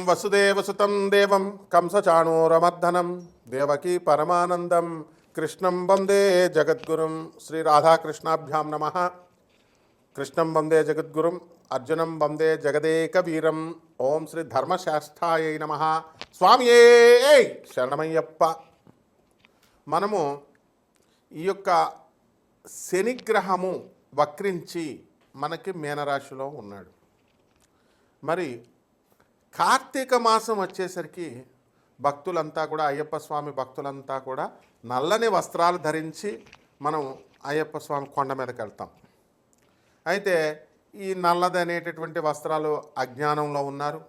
వసుదేవసుతం దేవం కంసచాణూరమర్దనం దేవకీ పరమానందం కృష్ణం వందే జగద్గురుం. శ్రీ రాధాకృష్ణాభ్యాం నమ. కృష్ణం వందే జగద్గురుం, అర్జునం వందే జగదేక వీరం. ఓం శ్రీ ధర్మశాస్త్రాయ నమ. స్వామియే శరణమయ్యప్ప. మనము ఈ యొక్క శనిగ్రహము వక్రించి మనకి మీనరాశిలో ఉన్నాడు. మరి కార్తీక మాసం వచ్చేసరికి భక్తులంతా కూడా, అయ్యప్ప స్వామి భక్తులంతా కూడా నల్లని వస్త్రాలు ధరించి మనం అయ్యప్ప స్వామి కొండ మీదకి వెళ్తాం. అయితే ఈ నల్లది అనేటటువంటి వస్త్రాలు అజ్ఞానంలో ఉన్నారు.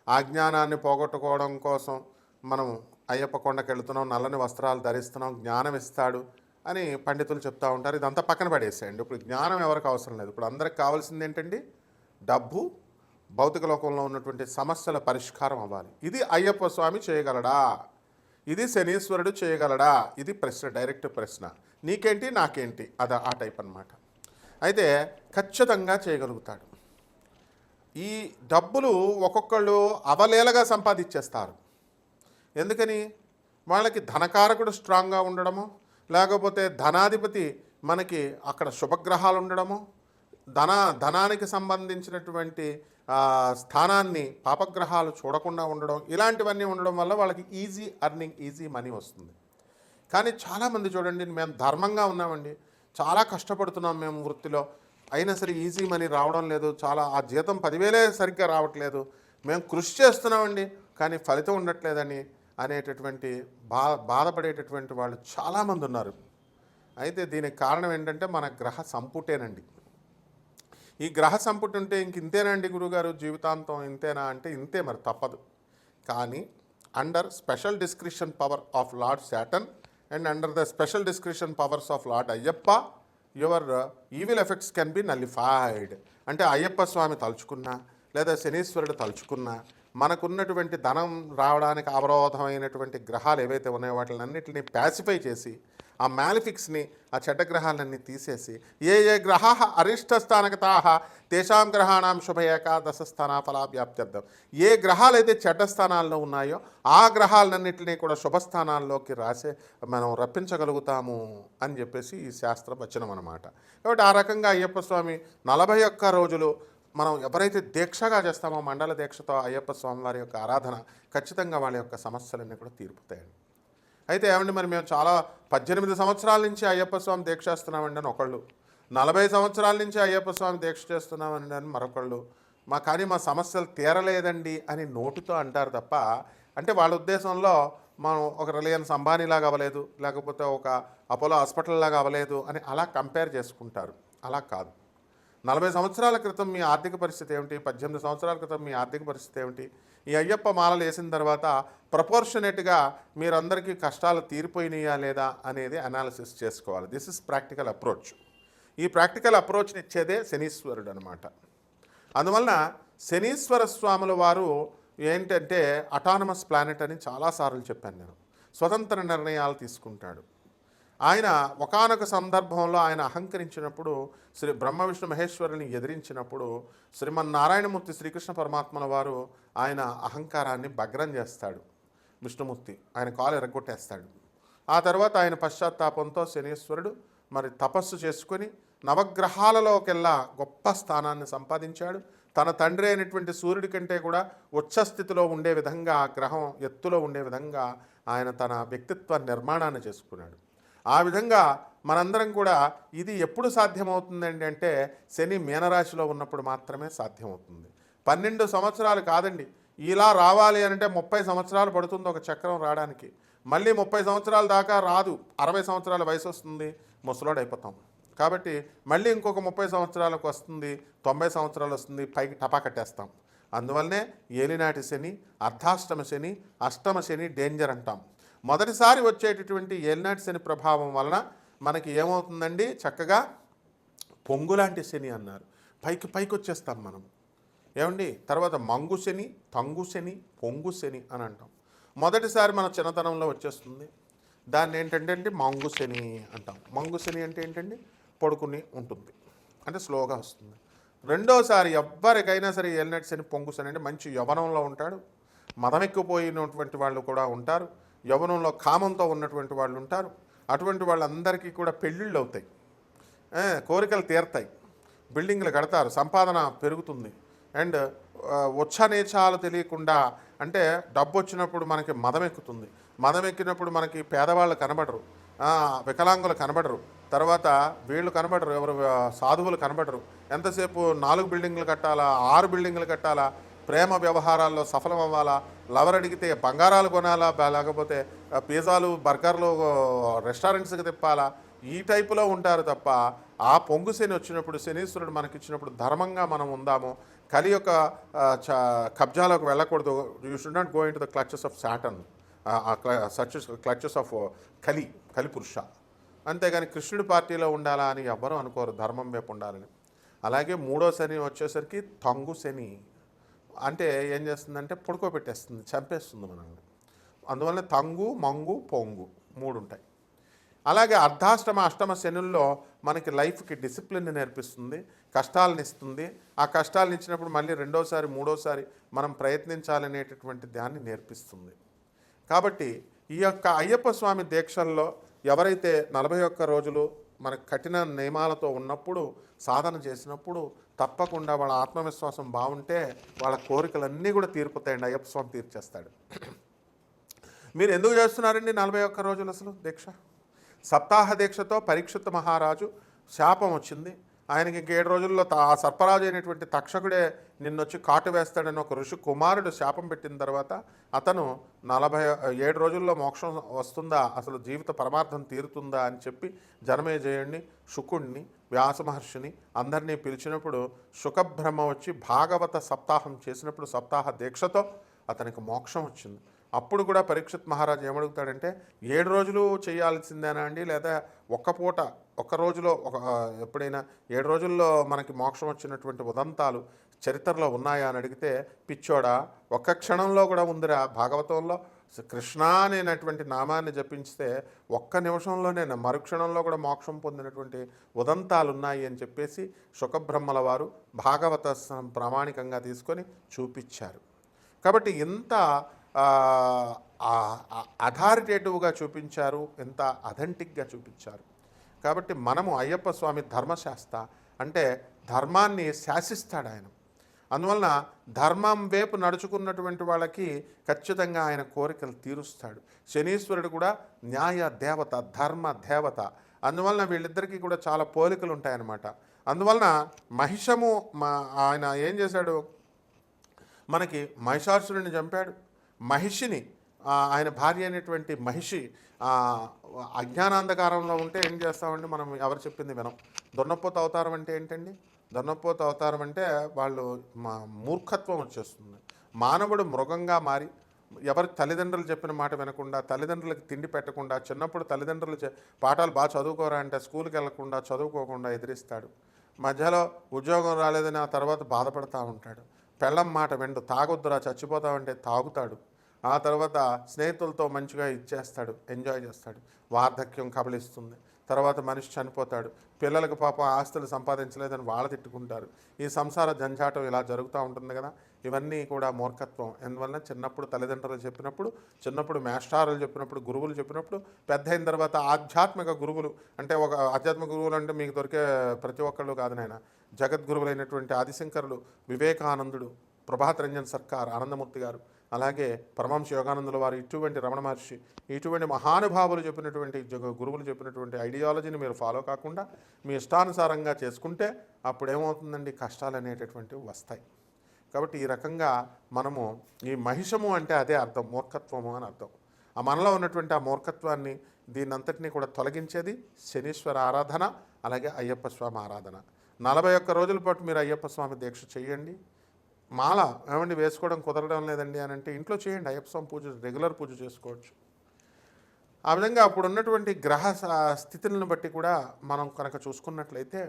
ఆ అజ్ఞానాన్ని పోగొట్టుకోవడం కోసం మనం అయ్యప్ప కొండకి వెళుతున్నాం, నల్లని వస్త్రాలు ధరిస్తున్నాం, జ్ఞానం ఇస్తాడు అని పండితులు చెప్తూ ఉంటారు. ఇదంతా పక్కన పడేసేయండి. ఇప్పుడు జ్ఞానం ఎవరికి అవసరం లేదు. ఇప్పుడు అందరికి కావాల్సింది ఏంటండి? డబ్బు, భౌతిక లోకంలో ఉన్నటువంటి సమస్యల పరిష్కారం అవ్వాలి. ఇది అయ్యప్ప స్వామి చేయగలడా? ఇది శనీశ్వరుడు చేయగలడా? ఇది ప్రశ్న, డైరెక్ట్ ప్రశ్న. నీకేంటి నాకేంటి, అది ఆ టైప్ అన్నమాట. అయితే ఖచ్చితంగా చేయగలుగుతాడు. ఈ డబ్బులు ఒక్కొక్కళ్ళు అవలేలగా సంపాదించేస్తారు. ఎందుకని? వాళ్ళకి ధనకారకుడు స్ట్రాంగ్గా ఉండడము, లేకపోతే ధనాధిపతి మనకి అక్కడ శుభగ్రహాలు ఉండడము, ధనానికి సంబంధించినటువంటి స్థానాన్ని పాపగ్రహాలు చూడకుండా ఉండడం, ఇలాంటివన్నీ ఉండడం వల్ల వాళ్ళకి ఈజీ ఎర్నింగ్, ఈజీ మనీ వస్తుంది. కానీ చాలామంది చూడండి, మేము ధర్మంగా ఉన్నామండి, చాలా కష్టపడుతున్నాం మేము వృత్తిలో, అయినా సరే ఈజీ మనీ రావడం లేదు, చాలా ఆ జీతం 10,000 సరిగ్గా రావట్లేదు, మేము కృషి చేస్తున్నామండి కానీ ఫలితం ఉండట్లేదని అనేటటువంటి బాధపడేటటువంటి వాళ్ళు చాలామంది ఉన్నారు. అయితే దీనికి కారణం ఏంటంటే మన గ్రహ సంపుటేనండి. ఈ గ్రహ సంపుటి ఉంటే ఇంక ఇంతేనండి గురుగారు జీవితాంతం ఇంతేనా అంటే ఇంతే, మరి తప్పదు. కానీ under special discretion power of lord Saturn and under the special discretion powers of lord Ayyappa, your evil effects can be nullified. అంటే అయ్యప్ప స్వామి తలుచుకున్నా లేదా శనీశ్వరుడు తలుచుకున్నా మనకున్నటువంటి ధనం రావడానికి అవరోధమైనటువంటి గ్రహాలు ఏవైతే ఉన్నాయో వాటిలన్నింటినీ ప్యాసిఫై చేసి ఆ మ్యాలిఫిక్స్ని, ఆ చెడ్డగ్రహాలన్నీ తీసేసి ఏ ఏ గ్రహా అరిష్టస్థానగతా తేషాం గ్రహాణం శుభ ఏకాదశ స్థాన ఫలాభ్యాప్త్యర్థం. ఏ గ్రహాలైతే చెడ్డ స్థానాల్లో ఉన్నాయో ఆ గ్రహాలన్నింటినీ కూడా శుభస్థానాల్లోకి మనం రప్పించగలుగుతాము అని చెప్పేసి ఈ శాస్త్ర వచనం అన్నమాట. కాబట్టి ఆ రకంగా అయ్యప్ప స్వామి 41 రోజులు మనం ఎవరైతే దీక్షగా చేస్తామో, మండల దీక్షతో అయ్యప్ప స్వామి వారి యొక్క ఆరాధన, ఖచ్చితంగా వాళ్ళ యొక్క సమస్యలన్నీ కూడా తీరుపుతాయండి. అయితే ఏమండి, మరి మేము చాలా 18 సంవత్సరాల నుంచి అయ్యప్ప స్వామి దీక్ష చేస్తున్నామండి అని ఒకళ్ళు, 40 సంవత్సరాల నుంచి అయ్యప్ప స్వామి దీక్ష చేస్తున్నామండి అని మరొకళ్ళు, కానీ మా సమస్యలు తీరలేదండి అని నోటితో అంటారు తప్ప, అంటే వాళ్ళ ఉద్దేశంలో మనం ఒక రిలయన్స్ అంబానీలాగా అవ్వలేదు, లేకపోతే ఒక అపోలో హాస్పిటల్ లాగా అవ్వలేదు అని అలా కంపేర్ చేసుకుంటారు. అలా కాదు. 40 సంవత్సరాల క్రితం మీ ఆర్థిక పరిస్థితి ఏమిటి, 18 సంవత్సరాల క్రితం మీ ఆర్థిక పరిస్థితి ఏమిటి, ఈ అయ్యప్ప మాలలు వేసిన తర్వాత ప్రపోర్షనేట్గా మీరందరికీ కష్టాలు తీరిపోయినాయా లేదా అనేది అనాలిసిస్ చేసుకోవాలి. This is practical approach. ఈ ప్రాక్టికల్ అప్రోచ్ని ఇచ్చేదే శనీశ్వరుడు అనమాట. అందువలన శనీశ్వర స్వాముల వారు ఏంటంటే అటానమస్ ప్లానెట్ అని చాలాసార్లు చెప్పాను నేను. స్వతంత్ర నిర్ణయాలు తీసుకుంటాడు. ఆయన ఒకానొక సందర్భంలో ఆయన అహంకరించినప్పుడు, శ్రీ బ్రహ్మ విష్ణు మహేశ్వరుని ఎదిరించినప్పుడు శ్రీమన్నారాయణమూర్తి శ్రీకృష్ణ పరమాత్మల వారు ఆయన అహంకారాన్ని భగ్నం చేస్తాడు. విష్ణుమూర్తి ఆయన కాలు ఎరగొట్టేస్తాడు. ఆ తర్వాత ఆయన పశ్చాత్తాపంతో శనీశ్వరుడు మరి తపస్సు చేసుకొని నవగ్రహాలలోకెల్లా గొప్ప స్థానాన్ని సంపాదించాడు. తన తండ్రి అయినటువంటి సూర్యుడి కంటే కూడా ఉచ్చస్థితిలో ఉండే విధంగా, ఆ గ్రహం ఎత్తులో ఉండే విధంగా ఆయన తన వ్యక్తిత్వ నిర్మాణాన్ని చేసుకున్నాడు. ఆ విధంగా మనందరం కూడా ఇది ఎప్పుడు సాధ్యమవుతుందండి అంటే శని మీనరాశిలో ఉన్నప్పుడు మాత్రమే సాధ్యమవుతుంది. 12 సంవత్సరాలు కాదండి, ఇలా రావాలి అంటే 30 సంవత్సరాలు పడుతుంది ఒక చక్రం రావడానికి. మళ్ళీ 30 సంవత్సరాల దాకా రాదు, 60 సంవత్సరాల వయసు వస్తుంది, ముసలోడైపోతాం. కాబట్టి మళ్ళీ ఇంకొక 30 సంవత్సరాలకు వస్తుంది, 90 సంవత్సరాలు వస్తుంది, పైకి టపా కట్టేస్తాం. అందువల్లనే ఏలినాటి శని, అర్ధాష్టమ శని, అష్టమ శని డేంజర్ అంటాం. మొదటిసారి వచ్చేటటువంటి ఏలినాటి శని ప్రభావం వలన మనకి ఏమవుతుందండి, చక్కగా పొంగులాంటి శని అన్నారు, పైకి వచ్చేస్తాం మనం. ఏమండి, తర్వాత మంగు శని, తంగు శని, పొంగు శని అని అంటాం. మొదటిసారి మన చిన్నతనంలో వచ్చేస్తుంది, దాన్ని ఏంటంటే మంగు శని అంటాం. మంగు శని అంటే ఏంటండి, పడుకుని ఉంటుంది, అంటే స్లోగా వస్తుంది. రెండోసారి ఎవ్వరికైనా సరే ఏలినాటి శని, పొంగు శని అంటే మంచి యవ్వనంలో ఉంటాడు, మదమెక్కిపోయినటువంటి వాళ్ళు కూడా ఉంటారు, యవ్వనంలో కామంతో ఉన్నటువంటి వాళ్ళు ఉంటారు. అటువంటి వాళ్ళందరికీ కూడా పెళ్ళిళ్ళు అవుతాయి, కోరికలు తీరతాయి, బిల్డింగ్లు కడతారు, సంపాదన పెరుగుతుంది. అండ్ ఉచ్చనీచాలు తెలియకుండా, అంటే డబ్బు వచ్చినప్పుడు మనకి మదం ఎక్కుతుంది. మదం ఎక్కినప్పుడు మనకి పేదవాళ్ళు కనబడరు, వికలాంగులు కనబడరు, తర్వాత వీళ్ళు కనబడరు, ఎవరు సాధువులు కనబడరు. ఎంతసేపు 4 బిల్డింగ్లు కట్టాలా, 6 బిల్డింగ్లు కట్టాలా, ప్రేమ వ్యవహారాల్లో సఫలం అవ్వాలా, లవర్ అడిగితే బంగారాలు కొనాలా, లేకపోతే పిజ్జాలు బర్గర్లు రెస్టారెంట్స్కి తిప్పాలా, ఈ టైపులో ఉంటారు తప్ప ఆ పొంగు శని వచ్చినప్పుడు, శనీశ్వరుడు మనకిచ్చినప్పుడు ధర్మంగా మనం ఉందాము, కలి యొక్క కబ్జాలోకి వెళ్ళకూడదు. You should not go in to the clutches of Saturn, clutches of కలి పురుష. అంతేగాని కృష్ణుడి పార్టీలో ఉండాలా అని ఎవ్వరూ అనుకోరు, ధర్మం వైపు ఉండాలని. అలాగే 3వ శని వచ్చేసరికి తంగు శని, అంటే ఏం చేస్తుందంటే పడుకోబెట్టేస్తుంది, చంపేస్తుంది మనల్ని. అందువల్ల తంగు, మంగు, పొంగు 3 ఉంటాయి. అలాగే అర్ధాష్టమ అష్టమ శనుల్లో మనకి లైఫ్కి డిసిప్లిన్ నేర్పిస్తుంది, కష్టాలను ఇస్తుంది. ఆ కష్టాలను ఇచ్చినప్పుడు మళ్ళీ 2వసారి 3వసారి మనం ప్రయత్నించాలనేటటువంటి దాన్ని నేర్పిస్తుంది. కాబట్టి ఈ యొక్క అయ్యప్ప స్వామి దీక్షల్లో ఎవరైతే 41 రోజులు మన కఠిన నియమాలతో ఉన్నప్పుడు సాధన చేసినప్పుడు తప్పకుండా వాళ్ళ ఆత్మవిశ్వాసం బాగుంటే వాళ్ళ కోరికలన్నీ కూడా తీరిపోతాయండి, అయ్యప్ప స్వామి తీర్చేస్తాడు. మీరు ఎందుకు చేస్తున్నారండి 41 రోజులు అసలు దీక్ష? సప్తాహ దీక్షతో పరీక్షిత్ మహారాజు శాపం వచ్చింది ఆయనకి. 7 రోజుల్లో ఆ సర్పరాజు అయినటువంటి తక్షకుడే నిన్నొచ్చి కాటు వేస్తాడని ఒక ఋషి కుమారుడు శాపం పెట్టిన తర్వాత అతను 47 రోజుల్లో మోక్షం వస్తుందా, అసలు జీవిత పరమార్థం తీరుతుందా అని చెప్పి జనమేజయుడిని, శుకుణ్ణి, వ్యాస మహర్షిని అందరినీ పిలిచినప్పుడు శుకబ్రహ్మ వచ్చి భాగవత సప్తాహం చేసినప్పుడు సప్తాహ దీక్షతో అతనికి మోక్షం వచ్చింది. అప్పుడు కూడా పరీక్షిత్ మహారాజు ఏమడుగుతాడంటే 7 రోజులు చేయాల్సిందేనా అండి, లేదా ఒక్క రోజులో ఎప్పుడైనా 7 రోజుల్లో మనకి మోక్షం వచ్చినటువంటి ఉదంతాలు చరిత్రలో ఉన్నాయా అని అడిగితే, పిచ్చోడా, ఒక్క క్షణంలో కూడా ఉందిరా భాగవతంలో, కృష్ణ అనేటువంటి నామాన్ని జపించితే ఒక్క నిమిషంలోనే మరుక్షణంలో కూడా మోక్షం పొందినటువంటి ఉదంతాలు ఉన్నాయి అని చెప్పేసి శుకబ్రహ్మల వారు భాగవత ప్రామాణికంగా తీసుకొని చూపించారు. కాబట్టి ఇంత అథారిటేటివ్గా చూపించారు, ఎంత అథెంటిక్గా చూపించారు. కాబట్టి మనము అయ్యప్ప స్వామి ధర్మశాస్త్ర, అంటే ధర్మాన్ని శాసిస్తాడు ఆయన. అందువలన ధర్మం వైపు నడుచుకున్నటువంటి వాళ్ళకి ఖచ్చితంగా ఆయన కోరికలు తీరుస్తాడు. శనీశ్వరుడు కూడా న్యాయ దేవత, ధర్మ దేవత. అందువలన వీళ్ళిద్దరికీ కూడా చాలా పోలికలు ఉంటాయన్నమాట. అందువలన మహిషము ఆయన ఏం చేశాడు, మనకి మహిషాసురుడిని చంపాడు. మహిషిని, ఆయన భార్య అయినటువంటి మహిషి అజ్ఞానాంధకారంలో ఉంటే ఏం చేస్తామండి మనం, ఎవరు చెప్పింది వినం. దొన్నపోత అవతారం అంటే ఏంటండి? దొన్నపోత అవతారం అంటే వాళ్ళు మూర్ఖత్వం వచ్చేస్తుంది. మానవుడు మృగంగా మారి ఎవరి తల్లిదండ్రులు చెప్పిన మాట వినకుండా, తల్లిదండ్రులకు తిండి పెట్టకుండా, చిన్నప్పుడు తల్లిదండ్రులు పాఠాలు బాగా చదువుకోరా అంటే స్కూల్కి వెళ్లకుండా, చదువుకోకుండా ఎదిరిస్తాడు. మధ్యలో ఉద్యోగం రాలేదని ఆ తర్వాత బాధపడుతూ ఉంటాడు. పెళ్ళం మాట వెండు, తాగొద్దురా చచ్చిపోతామంటే తాగుతాడు. ఆ తర్వాత స్నేహితులతో మంచిగా ఇచ్చేస్తాడు, ఎంజాయ్ చేస్తాడు. వార్ధక్యం కబలిస్తుంది, తర్వాత మనిషి చనిపోతాడు. పిల్లలకు పాపం ఆస్తులు సంపాదించలేదని వాళ్ళు తిట్టుకుంటారు. ఈ సంసార జంజాటం ఇలా జరుగుతూ ఉంటుంది కదా. ఇవన్నీ కూడా మూర్ఖత్వం. ఎందువల్ల చిన్నప్పుడు తల్లిదండ్రులు చెప్పినప్పుడు, చిన్నప్పుడు మేస్టారులు చెప్పినప్పుడు, గురువులు చెప్పినప్పుడు, పెద్ద అయిన తర్వాత ఆధ్యాత్మిక గురువులు, అంటే ఒక ఆధ్యాత్మిక గురువులు అంటే మీకు దొరికే ప్రతి ఒక్కళ్ళు కాదు నాయన. జగద్గురువులైనటువంటి ఆదిశంకరులు, వివేకానందుడు, ప్రభాత్ రంజన్ సర్కార్, ఆనందమూర్తి గారు, అలాగే పరమహంస యోగానందుల వారు, ఇటువంటి రమణ మహర్షి, ఇటువంటి మహానుభావులు చెప్పినటువంటి గురువులు చెప్పినటువంటి ఐడియాలజీని మీరు ఫాలో కాకుండా మీ ఇష్టానుసారంగా చేసుకుంటే అప్పుడు ఏమవుతుందండి, కష్టాలు అనేటటువంటివి వస్తాయి. కాబట్టి ఈ రకంగా మనము ఈ మహిషము అంటే అదే అర్థం, మూర్ఖత్వము అని అర్థం. ఆ మనలో ఉన్నటువంటి ఆ మూర్ఖత్వాన్ని, దీనంతటినీ కూడా తొలగించేది శనీశ్వర ఆరాధన, అలాగే అయ్యప్ప స్వామి ఆరాధన. 41 రోజుల పాటు మీరు అయ్యప్ప స్వామి దీక్ష చేయండి. మాల ఏమండి వేసుకోవడం కుదరడం లేదండి అని అంటే ఇంట్లో చేయండి, అయ్యప్ప స్వామి పూజ రెగ్యులర్ పూజ చేసుకోవచ్చు. ఆ విధంగా అప్పుడు ఉన్నటువంటి గ్రహ స్థితులను బట్టి కూడా మనం కనుక చూసుకున్నట్లయితే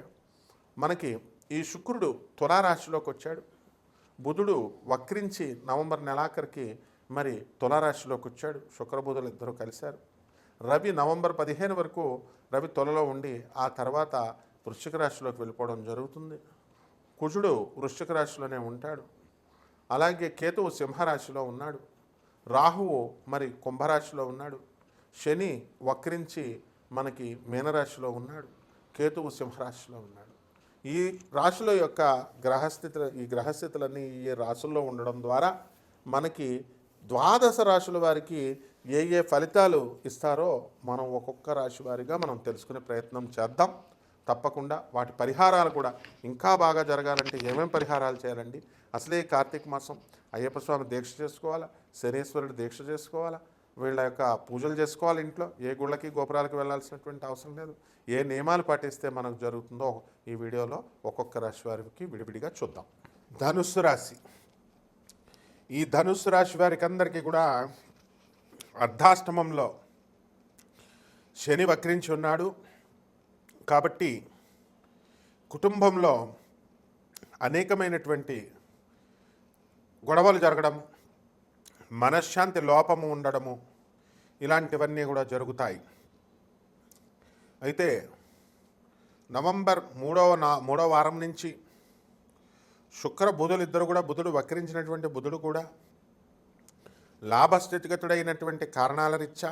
మనకి ఈ శుక్రుడు తులారాశిలోకి వచ్చాడు, బుధుడు వక్రించి నవంబర్ నెలాఖరికి మరి తులారాశిలోకి వచ్చాడు, శుక్రబుధులు ఇద్దరు కలిశారు. రవి నవంబర్ 15 వరకు రవి తులలో ఉండి ఆ తర్వాత వృశ్చిక రాశిలోకి వెళ్ళిపోవడం జరుగుతుంది. కుజుడు వృశ్చిక రాశిలోనే ఉంటాడు, అలాగే కేతువు సింహరాశిలో ఉన్నాడు. రాహువు మరి కుంభరాశిలో ఉన్నాడు, శని వక్రించి మనకి మీనరాశిలో ఉన్నాడు, కేతువు సింహరాశిలో ఉన్నాడు. ఈ రాశుల యొక్క గ్రహస్థితులన్నీ ఈ రాశుల్లో ఉండడం ద్వారా మనకి ద్వాదశ రాశుల వారికి ఏ ఏ ఫలితాలు ఇస్తారో మనం ఒక్కొక్క రాశి వారిగా మనం తెలుసుకునే ప్రయత్నం చేద్దాం. తప్పకుండా వాటి పరిహారాలు కూడా ఇంకా బాగా జరగాలంటే ఏమేమి పరిహారాలు చేయాలండి? అసలే కార్తీక మాసం, అయ్యప్ప స్వామి దీక్ష చేసుకోవాలా, శనీశ్వరుడు దీక్ష చేసుకోవాలా, వీళ్ళ యొక్క పూజలు చేసుకోవాలి. ఇంట్లో ఏ గుళ్ళకి గోపురాలకు వెళ్ళాల్సినటువంటి అవసరం లేదు. ఏ నియమాలు పాటిస్తే మనకు జరుగుతుందో ఈ వీడియోలో ఒక్కొక్క రాశి వారికి విడివిడిగా చూద్దాం. ధనుస్సు రాశి. ఈ ధనుస్సు రాశి వారికి అందరికీ కూడా అర్ధాష్టమంలో శని వక్రించి ఉన్నాడు కాబట్టి కుటుంబంలో అనేకమైనటువంటి గొడవలు జరగడం, మనశ్శాంతి లోపము ఉండడము, ఇలాంటివన్నీ కూడా జరుగుతాయి. అయితే నవంబర్ మూడవ వారం నుంచి శుక్ర బుధులు ఇద్దరు కూడా, బుధుడు వక్రించినటువంటి బుధుడు కూడా లాభస్థితిగతుడైనటువంటి కారణాల రీత్యా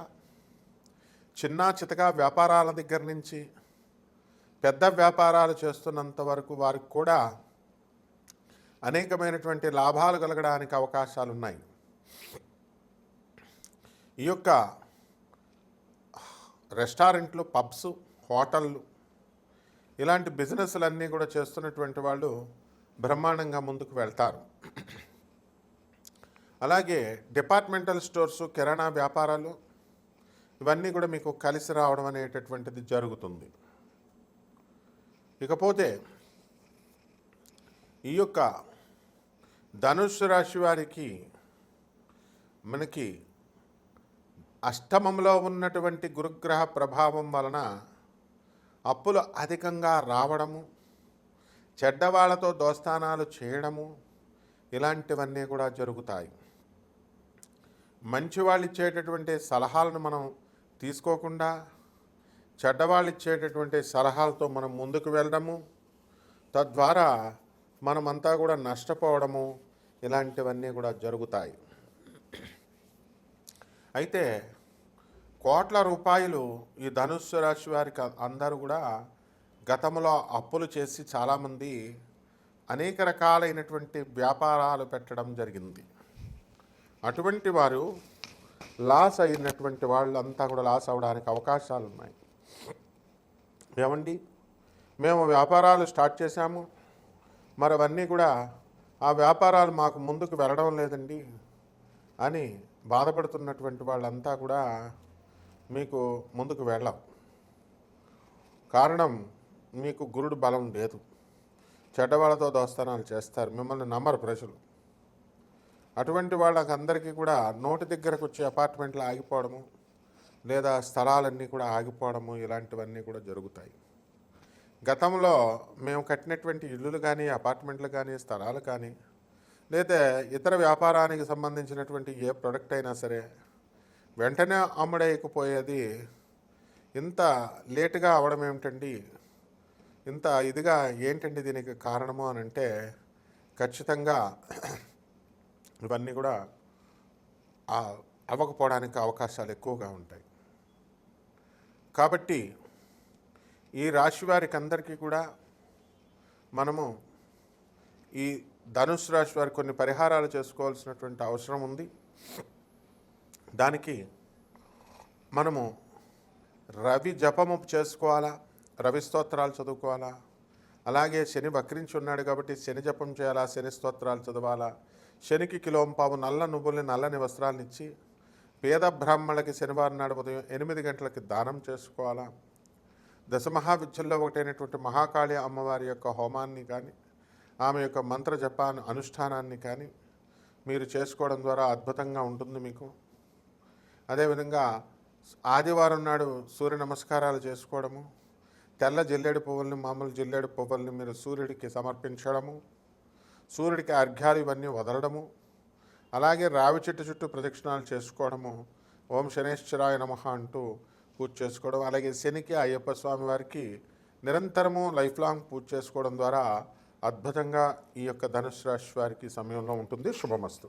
చిన్న చితక వ్యాపారాల దగ్గర నుంచి పెద్ద వ్యాపారాలు చేస్తున్నంత వరకు వారికి కూడా అనేకమైనటువంటి లాభాలు కలగడానికి అవకాశాలు ఉన్నాయి. ఈ యొక్క రెస్టారెంట్లు, పబ్స్, హోటళ్ళు ఇలాంటి బిజినెస్లన్నీ కూడా చేస్తున్నటువంటి వాళ్ళు బ్రహ్మాండంగా ముందుకు వెళ్తారు. అలాగే డిపార్ట్మెంటల్ స్టోర్సు, కిరాణా వ్యాపారాలు ఇవన్నీ కూడా మీకు కలిసి రావడం అనేటటువంటిది జరుగుతుంది. ఇకపోతే ఈ యొక్క ధనుస్సు రాశి వారికి మనకి అష్టమంలో ఉన్నటువంటి గురుగ్రహ ప్రభావం వలన అప్పులు అధికంగా రావడము, చెడ్డవాళ్లతో దోస్తానాలు చేయడము, ఇలాంటివన్నీ కూడా జరుగుతాయి. మంచి వాళ్ళు ఇచ్చేటటువంటి సలహాలను మనం తీసుకోకుండా చెడ్డవాళ్ళు ఇచ్చేటటువంటి సలహాలతో మనం ముందుకు వెళ్ళడము, తద్వారా మనమంతా కూడా నష్టపోవడము, ఇలాంటివన్నీ కూడా జరుగుతాయి. అయితే కోట్ల రూపాయలు ఈ ధనుస్సు రాశి వారికి అందరూ కూడా గతంలో అప్పులు చేసి చాలామంది అనేక రకాలైనటువంటి వ్యాపారాలు పెట్టడం జరిగింది. అటువంటి వారు లాస్ అయినటువంటి వాళ్ళంతా కూడా లాస్ అవడానికి అవకాశాలు ఉన్నాయి. ఏమండి, మేము వ్యాపారాలు స్టార్ట్ చేశాము, మరి అవన్నీ కూడా ఆ వ్యాపారాలు మాకు ముందుకు వెళ్ళడం లేదండి అని బాధపడుతున్నటువంటి వాళ్ళంతా కూడా మీకు ముందుకు వెళ్ళం. కారణం, మీకు గురుడు బలం లేదు. చెడ్డవాళ్ళతో దోస్తానాలు చేస్తారు, మిమ్మల్ని నమ్మరు ప్రజలు. అటువంటి వాళ్ళకందరికీ కూడా నోటి దగ్గరకు వచ్చే అపార్ట్మెంట్లు ఆగిపోవడము, లేదా స్థలాలన్నీ కూడా ఆగిపోవడము, ఇలాంటివన్నీ కూడా జరుగుతాయి. గతంలో మేము కట్టినటువంటి ఇల్లులు కానీ, అపార్ట్మెంట్లు కానీ, స్థలాలు కానీ, లేదా ఇతర వ్యాపారానికి సంబంధించినటువంటి ఏ ప్రోడక్ట్ అయినా సరే వెంటనే అమ్ముడైపోయేది ఇంత లేటుగా అవడం ఏమిటండి, ఇంత ఇదిగా ఏంటండి దీనికి కారణము అని అంటే ఖచ్చితంగా ఇవన్నీ కూడా అవ్వకపోవడానికి అవకాశాలు ఎక్కువగా ఉంటాయి. కాబట్టి ఈ రాశి వారికి అందరికీ కూడా మనము ఈ ధనుస్సు రాశి వారికి కొన్ని పరిహారాలు చేసుకోవాల్సినటువంటి అవసరం ఉంది. దానికి మనము రవి జపము చేసుకోవాలా, రవి స్తోత్రాలు చదువుకోవాలా, అలాగే శని వక్రించి ఉన్నాడు కాబట్టి శని జపం చేయాలా, శని స్తోత్రాలు చదవాలా, శనికి కిలోంపావు నల్ల నువ్వుల్ని, నల్లని వస్త్రాలను ఇచ్చి పేద బ్రాహ్మణులకి శనివారం నాడు ఉదయం 8 గంటలకి దానం చేసుకోవాలా. దశమహావిద్యల్లో ఒకటైనటువంటి మహాకాళి అమ్మవారి యొక్క హోమాన్ని కానీ, ఆమె యొక్క మంత్ర జపాన్ని అనుష్ఠానాన్ని కానీ మీరు చేసుకోవడం ద్వారా అద్భుతంగా ఉంటుంది మీకు. అదేవిధంగా ఆదివారం నాడు సూర్య నమస్కారాలు చేసుకోవడము, తెల్ల జిల్లేడు పువ్వుల్ని, మామూలు జిల్లేడు పువ్వుల్ని మీరు సూర్యుడికి సమర్పించడము, సూర్యుడికి అర్ఘ్యాలు ఇవన్నీ వదలడము, అలాగే రావి చెట్టు చుట్టూ ప్రదక్షిణాలు చేసుకోవడము, ఓం శనేశ్వరాయ నమః అంటూ పూజ చేసుకోవడం, అలాగే శనికి, అయ్యప్ప స్వామి వారికి నిరంతరము లైఫ్ లాంగ్ పూజ చేసుకోవడం ద్వారా అద్భుతంగా ఈ యొక్క ధనుస్సు రాశి వారికి సమయంలో ఉంటుంది. శుభమస్తు.